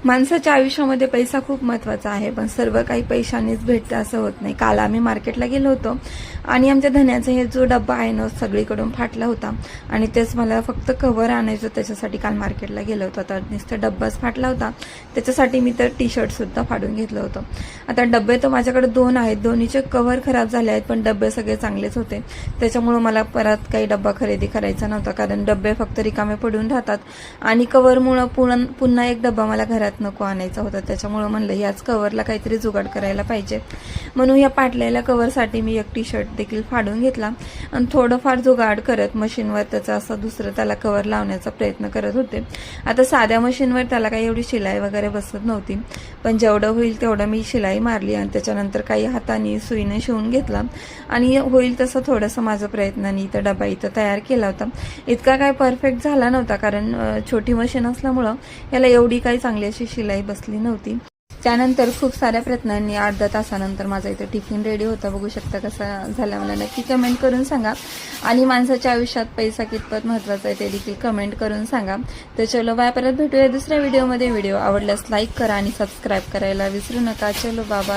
माणसाच्या आयुष्यामध्ये पैसा खूप महत्त्वाचा आहे, पण सर्व काही पैशानेच भेटतं असं होत नाही. काल आम्ही मार्केटला गेलो होतो आणि आमच्या धन्याचा हे जो डब्बा आहे ना सगळीकडून फाटला होता आणि तेच मला फक्त कव्हर आणायचं, त्याच्यासाठी काल मार्केटला गेलो होतो. तर नुसतं डब्बाच फाटला होता, त्याच्यासाठी मी तर टी शर्टसुद्धा फाडून घेतलं होतं. आता डब्बे तर माझ्याकडे 2 आहेत, दोन्हीचे कव्हर खराब झाले आहेत, पण डब्बे सगळे चांगलेच होते. त्याच्यामुळं मला परत काही डब्बा खरेदी करायचा नव्हता, कारण डब्बे फक्त रिकामे पडून राहतात आणि कव्हरमुळं पुन्हा एक डब्बा मला घरात नको आणायचा होता. त्याच्यामुळं म्हणलं याच कव्हरला काहीतरी जुगाड करायला पाहिजे, म्हणून या फाटलेल्या कव्हरसाठी मी एक टी शर्ट देखील फाडून घेतला आणि थोडंफार जुगाड करत मशीनवर त्याचा असं दुसरं त्याला कव्हर लावण्याचा प्रयत्न करत होते. आता साध्या मशीनवर त्याला काही एवढी शिलाई वगैरे बसत नव्हती, पण जेवढं होईल तेवढं मी शिलाई मारली आणि त्याच्यानंतर काही हाताने सुईने शिवून घेतला आणि होईल तसं थोडंसं माझं प्रयत्नाने इथं डबा इथं तयार केला होता. इतका काय परफेक्ट झाला नव्हता, कारण छोटी मशीन असल्यामुळं याला एवढी काही चांगली अशी शिलाई बसली नव्हती. त्यानंतर खूप साऱ्या प्रयत्नांनी अर्धा तासानंतर माझा इथं टिफिन रेडी होता. बघू शकता कसा झाला, मला नक्की कमेंट करून सांगा. आणि माणसाच्या आयुष्यात पैसा कितपत महत्त्वाचा आहे ते देखील कमेंट करून सांगा. तर चलो बाय, परत भेटूया दुसऱ्या व्हिडिओमध्ये. व्हिडिओ आवडल्यास लाईक करा आणि सबस्क्राईब करायला विसरू नका. चलो बाबा.